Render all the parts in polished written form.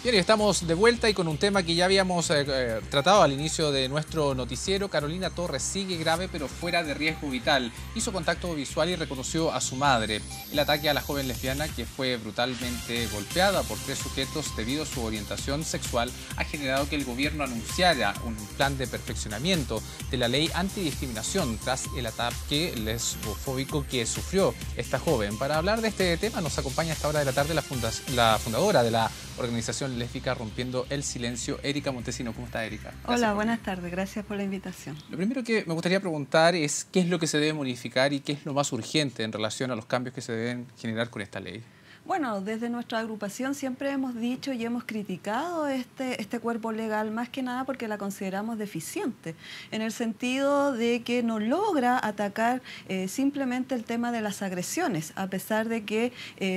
Bien, y estamos de vuelta y con un tema que ya habíamos tratado al inicio de nuestro noticiero. Carolina Torres sigue grave pero fuera de riesgo vital. Hizo contacto visual y reconoció a su madre. El ataque a la joven lesbiana, que fue brutalmente golpeada por 3 sujetos debido a su orientación sexual, ha generado que el gobierno anunciara un plan de perfeccionamiento de la ley antidiscriminación tras el ataque lesbofóbico que sufrió esta joven. Para hablar de este tema nos acompaña a esta hora de la tarde la fundadora de la organización lésbica Rompiendo el Silencio, Erika Montesino. ¿Cómo está, Erika? Hola, buenas tardes. Gracias por la invitación. Lo primero que me gustaría preguntar es qué es lo que se debe modificar y qué es lo más urgente en relación a los cambios que se deben generar con esta ley. Bueno, desde nuestra agrupación siempre hemos dicho y hemos criticado este cuerpo legal, más que nada porque la consideramos deficiente, en el sentido de que no logra atacar simplemente el tema de las agresiones, a pesar de que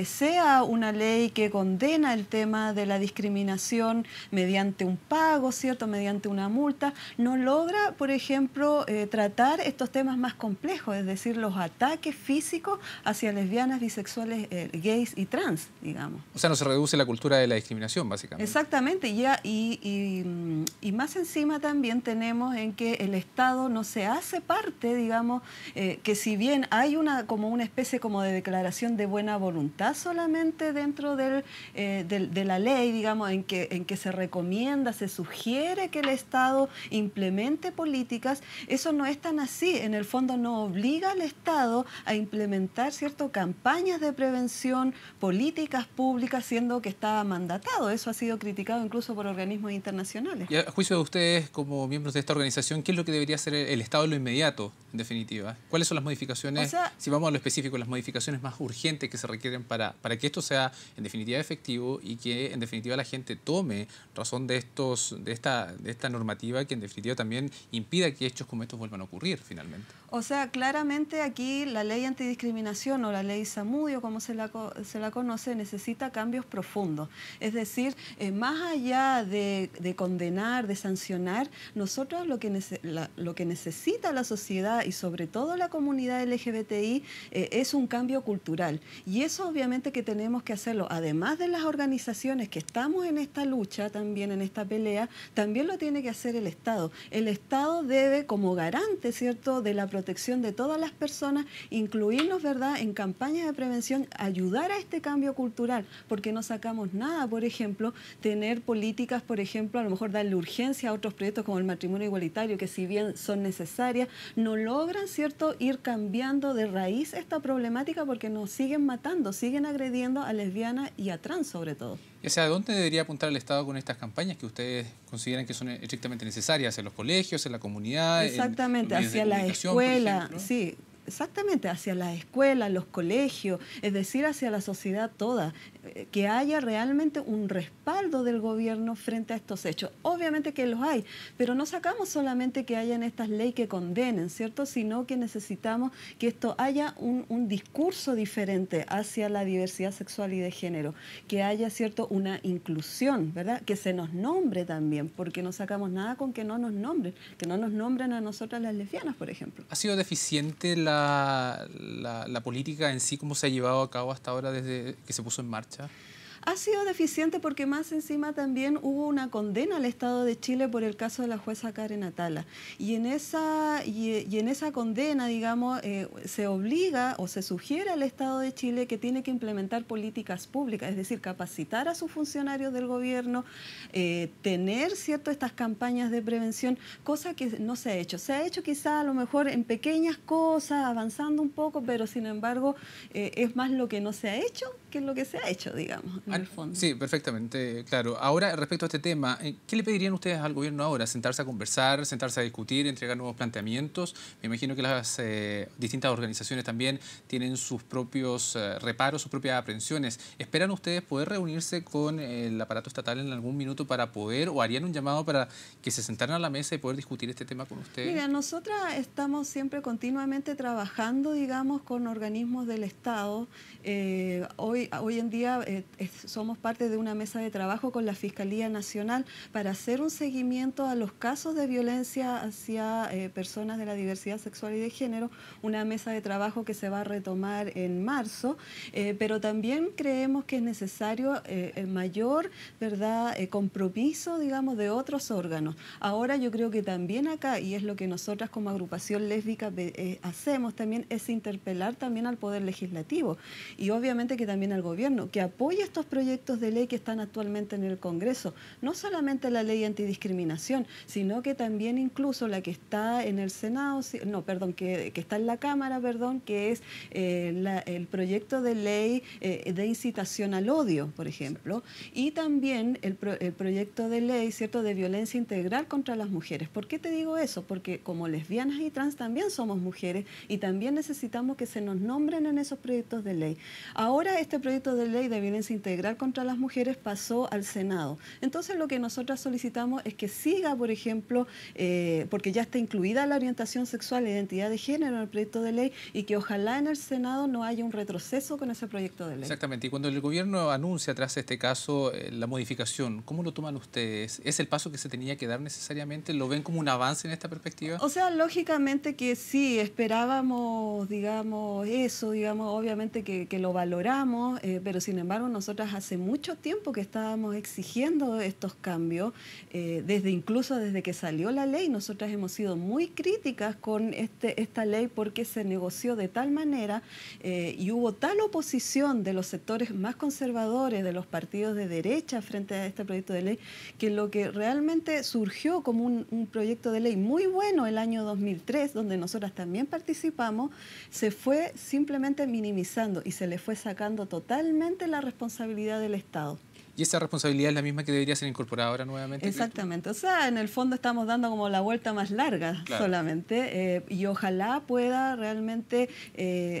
sea una ley que condena el tema de la discriminación mediante un pago, ¿cierto?, mediante una multa, no logra, por ejemplo, tratar estos temas más complejos, es decir, los ataques físicos hacia lesbianas, bisexuales, gays y trans, digamos. O sea, no se reduce la cultura de la discriminación, básicamente. Exactamente, y más encima también tenemos en que el Estado no se hace parte, digamos, que si bien hay como una especie como de declaración de buena voluntad solamente dentro de la ley, digamos, en que se recomienda, se sugiere que el Estado implemente políticas, eso no es tan así. En el fondo no obliga al Estado a implementar, ¿cierto?, campañas de prevención, políticas públicas, siendo que está mandatado. Eso ha sido criticado incluso por organismos internacionales. Y a juicio de ustedes, como miembros de esta organización, ¿qué es lo que debería hacer el Estado en lo inmediato, en definitiva? ¿Cuáles son las modificaciones, si vamos a lo específico, las modificaciones más urgentes que se requieren para que esto sea, en definitiva, efectivo y que, en definitiva, la gente tome razón de esta normativa que, en definitiva, también impida que hechos como estos vuelvan a ocurrir, finalmente? O sea, claramente aquí la ley antidiscriminación o la ley Zamudio, como se la conoce, necesita cambios profundos. Es decir, más allá de condenar, de sancionar, nosotros lo que necesita la sociedad y sobre todo la comunidad LGBTI es un cambio cultural. Y eso obviamente que tenemos que hacerlo, además de las organizaciones que estamos en esta lucha, también en esta pelea, también lo tiene que hacer el Estado. El Estado debe, como garante, ¿cierto?, de la protección de todas las personas, incluirnos, ¿verdad?, en campañas de prevención, ayudar a este cambio cultural, porque no sacamos nada, por ejemplo, tener políticas, por ejemplo, a lo mejor darle urgencia a otros proyectos como el matrimonio igualitario, que si bien son necesarias, no logran, ¿cierto?, ir cambiando de raíz esta problemática porque nos siguen matando, siguen agrediendo a lesbianas y a trans sobre todo. ¿Y hacia dónde debería apuntar el Estado con estas campañas que ustedes consideran que son estrictamente necesarias? ¿En los colegios, en la comunidad? Exactamente, hacia la escuela, sí. Exactamente, hacia las escuelas, los colegios, es decir, hacia la sociedad toda, que haya realmente un respaldo del gobierno frente a estos hechos. Obviamente que los hay, pero no sacamos solamente que hayan estas leyes que condenen, ¿cierto?, sino que necesitamos que esto haya un discurso diferente hacia la diversidad sexual y de género, que haya, ¿cierto?, una inclusión, ¿verdad?, que se nos nombre también, porque no sacamos nada con que no nos nombren, que no nos nombren a nosotras las lesbianas, por ejemplo. ¿Ha sido deficiente la política en sí, cómo se ha llevado a cabo hasta ahora desde que se puso en marcha? Ha sido deficiente porque más encima también hubo una condena al Estado de Chile por el caso de la jueza Karen Atala. Y en esa condena, digamos, se obliga o se sugiere al Estado de Chile que tiene que implementar políticas públicas, es decir, capacitar a sus funcionarios del gobierno, tener, ¿cierto?, estas campañas de prevención, cosa que no se ha hecho. Se ha hecho quizá a lo mejor en pequeñas cosas, avanzando un poco, pero sin embargo es más lo que no se ha hecho que lo que se ha hecho, digamos. Sí, perfectamente, claro. Ahora, respecto a este tema, ¿qué le pedirían ustedes al gobierno ahora? ¿Sentarse a conversar, sentarse a discutir, entregar nuevos planteamientos? Me imagino que las distintas organizaciones también tienen sus propios reparos, sus propias aprensiones. ¿Esperan ustedes poder reunirse con el aparato estatal en algún minuto para poder, o harían un llamado para que se sentaran a la mesa y poder discutir este tema con ustedes? Mira, nosotras estamos siempre continuamente trabajando, digamos, con organismos del Estado. Hoy hoy en día somos parte de una mesa de trabajo con la Fiscalía Nacional para hacer un seguimiento a los casos de violencia hacia personas de la diversidad sexual y de género, una mesa de trabajo que se va a retomar en marzo, pero también creemos que es necesario el mayor, ¿verdad?, compromiso, digamos, de otros órganos. Ahora yo creo que también acá, y es lo que nosotras como agrupación lésbica hacemos también, es interpelar también al Poder Legislativo y obviamente que también al Gobierno, que apoye estos proyectos de ley que están actualmente en el Congreso. No solamente la ley antidiscriminación, sino que también incluso la que está en el Senado, que está en la Cámara, que es el proyecto de ley de incitación al odio, por ejemplo, y también el proyecto de ley, ¿cierto?, de violencia integral contra las mujeres. ¿Por qué te digo eso? Porque como lesbianas y trans también somos mujeres y también necesitamos que se nos nombren en esos proyectos de ley. Ahora este proyecto de ley de violencia integral contra las mujeres pasó al Senado. Entonces lo que nosotras solicitamos es que siga, por ejemplo, porque ya está incluida la orientación sexual e identidad de género en el proyecto de ley y que ojalá en el Senado no haya un retroceso con ese proyecto de ley. Exactamente. Y cuando el Gobierno anuncia tras este caso la modificación, ¿cómo lo toman ustedes? ¿Es el paso que se tenía que dar necesariamente? ¿Lo ven como un avance en esta perspectiva? O sea, lógicamente que sí, esperábamos, digamos, eso, digamos, obviamente que lo valoramos, pero sin embargo nosotras hace mucho tiempo que estábamos exigiendo estos cambios, incluso desde que salió la ley, nosotras hemos sido muy críticas con esta ley porque se negoció de tal manera y hubo tal oposición de los sectores más conservadores, de los partidos de derecha frente a este proyecto de ley, que lo que realmente surgió como un proyecto de ley muy bueno el año 2003, donde nosotras también participamos, se fue simplemente minimizando y se le fue sacando totalmente la responsabilidad del Estado. ¿Y esa responsabilidad es la misma que debería ser incorporada ahora nuevamente? Exactamente, o sea, en el fondo estamos dando como la vuelta más larga solamente y ojalá pueda realmente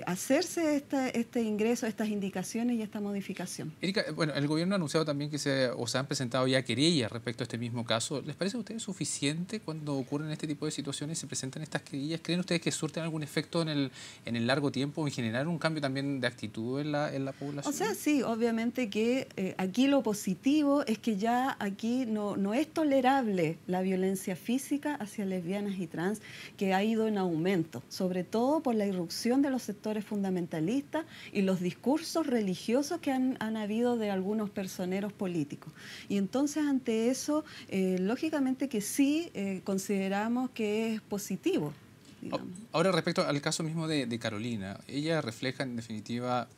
hacerse este ingreso, estas indicaciones y esta modificación. Erika, bueno, el Gobierno ha anunciado también que se han presentado ya querellas respecto a este mismo caso. ¿Les parece a ustedes suficiente cuando ocurren este tipo de situaciones y se presentan estas querellas? ¿Creen ustedes que surten algún efecto en el largo tiempo, en generar un cambio también de actitud en la población? O sea, sí, obviamente que aquí lo positivo es que ya aquí no es tolerable la violencia física hacia lesbianas y trans, que ha ido en aumento, sobre todo por la irrupción de los sectores fundamentalistas y los discursos religiosos que han habido de algunos personeros políticos. Y entonces ante eso, lógicamente que sí consideramos que es positivo. Digamos. Ahora respecto al caso mismo de Carolina, ella refleja en definitiva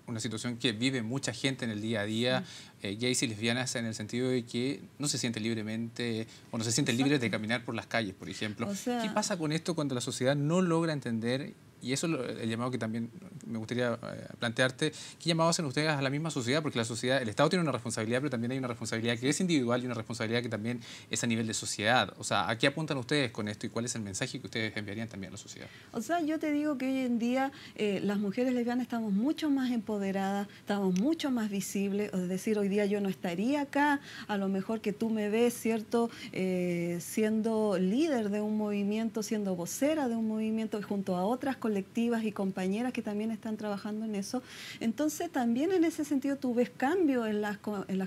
una situación que vive mucha gente en el día a día, gays y lesbianas, en el sentido de que no se sienten libremente o no se sienten libres de caminar por las calles, por ejemplo. O sea, ¿qué pasa con esto cuando la sociedad no logra entender? Y eso es el llamado que también me gustaría plantearte. ¿Qué llamado hacen ustedes a la misma sociedad? Porque la sociedad, el Estado tiene una responsabilidad, pero también hay una responsabilidad que es individual y una responsabilidad que también es a nivel de sociedad. O sea, ¿a qué apuntan ustedes con esto y cuál es el mensaje que ustedes enviarían también a la sociedad? O sea, yo te digo que hoy en día las mujeres lesbianas estamos mucho más empoderadas, estamos mucho más visibles. Es decir, hoy día yo no estaría acá, a lo mejor que tú me ves, ¿cierto?, siendo líder de un movimiento, siendo vocera de un movimiento junto a otras colectivas y compañeras que también están trabajando en eso. Entonces también en ese sentido tú ves cambio en las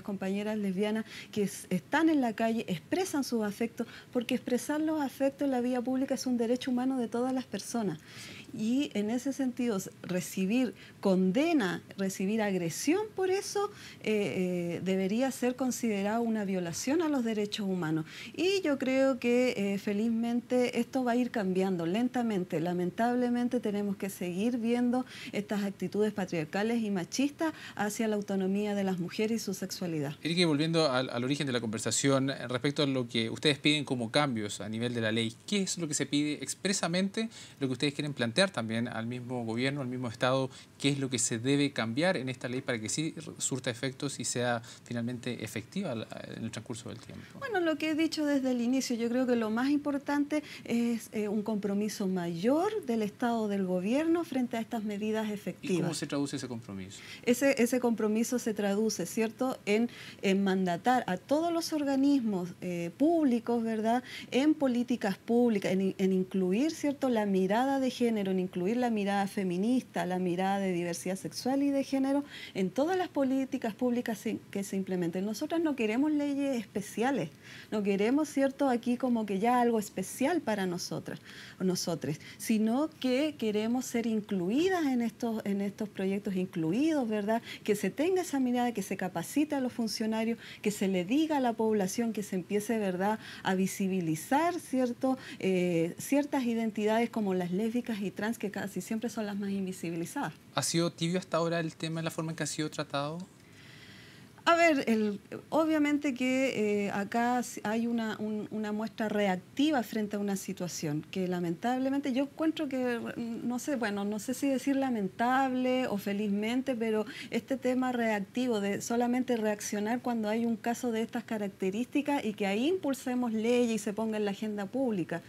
compañeras lesbianas que están en la calle, expresan sus afectos, porque expresar los afectos en la vía pública es un derecho humano de todas las personas. Y en ese sentido recibir condena, recibir agresión por eso debería ser considerado una violación a los derechos humanos. Y yo creo que felizmente esto va a ir cambiando lentamente. Lamentablemente tenemos que seguir viendo estas actitudes patriarcales y machistas hacia la autonomía de las mujeres y su sexualidad. Erika, volviendo al origen de la conversación, respecto a lo que ustedes piden como cambios a nivel de la ley, ¿qué es lo que se pide expresamente, lo que ustedes quieren plantear también al mismo gobierno, al mismo Estado? ¿Qué es lo que se debe cambiar en esta ley para que sí surta efectos y sea finalmente efectiva en el transcurso del tiempo? Bueno, lo que he dicho desde el inicio, yo creo que lo más importante es un compromiso mayor del Estado, del gobierno, frente a estas medidas efectivas. ¿Y cómo se traduce ese compromiso? Ese compromiso se traduce, ¿cierto?, en mandatar a todos los organismos públicos, ¿verdad?, en políticas públicas, en incluir, ¿cierto?, la mirada de género género, en incluir la mirada feminista, la mirada de diversidad sexual y de género en todas las políticas públicas que se implementen. Nosotras no queremos leyes especiales, no queremos, ¿cierto?, aquí como que ya algo especial para nosotras o nosotres, sino que queremos ser incluidas en estos proyectos, incluidos, ¿verdad?, que se tenga esa mirada, que se capacite a los funcionarios, que se le diga a la población, que se empiece, ¿verdad?, a visibilizar, ¿cierto?, ciertas identidades como las lésbicas y trans, que casi siempre son las más invisibilizadas. ¿Ha sido tibio hasta ahora el tema, la forma en que ha sido tratado? A ver, obviamente que acá hay una muestra reactiva frente a una situación que lamentablemente yo encuentro que, no sé, bueno, no sé si decir lamentable o felizmente, pero este tema reactivo de solamente reaccionar cuando hay un caso de estas características y que ahí impulsemos leyes y se ponga en la agenda pública.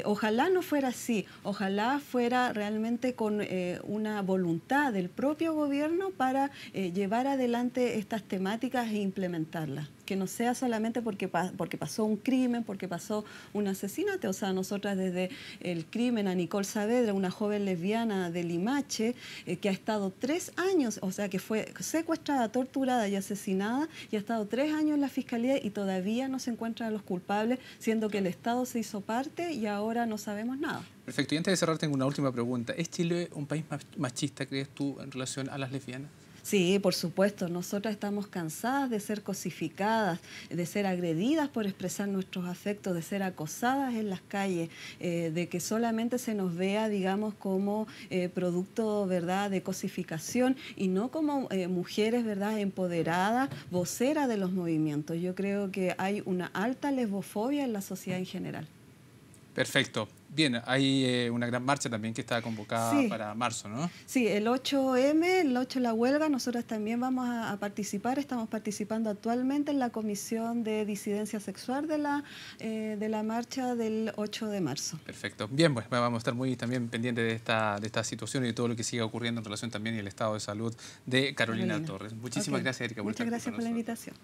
Ojalá no fuera así, ojalá fuera realmente con una voluntad del propio gobierno para llevar adelante estas temáticas e implementarlas, que no sea solamente porque pasó un crimen, porque pasó un asesinato. O sea, nosotras desde el crimen a Nicole Saavedra, una joven lesbiana de Limache, que ha estado 3 años, o sea, que fue secuestrada, torturada y asesinada, y ha estado 3 años en la fiscalía y todavía no se encuentran a los culpables, siendo que el Estado se hizo parte y ahora no sabemos nada. Perfecto. Y antes de cerrar, tengo una última pregunta. ¿Es Chile un país machista, crees tú, en relación a las lesbianas? Sí, por supuesto. Nosotras estamos cansadas de ser cosificadas, de ser agredidas por expresar nuestros afectos, de ser acosadas en las calles, de que solamente se nos vea, digamos, como producto, ¿verdad?, de cosificación y no como mujeres, ¿verdad?, empoderadas, voceras de los movimientos. Yo creo que hay una alta lesbofobia en la sociedad en general. Perfecto. Bien, hay una gran marcha también que está convocada para marzo, ¿no? Sí, el 8M, el 8 la huelga, nosotros también vamos a participar, estamos participando actualmente en la Comisión de Disidencia Sexual de la marcha del 8 de marzo. Perfecto. Bien, pues vamos a estar muy también pendientes de esta situación y de todo lo que siga ocurriendo en relación también y el estado de salud de Carolina Torres. Muchísimas gracias, Erika, por estar con nosotros. Muchas gracias por la invitación.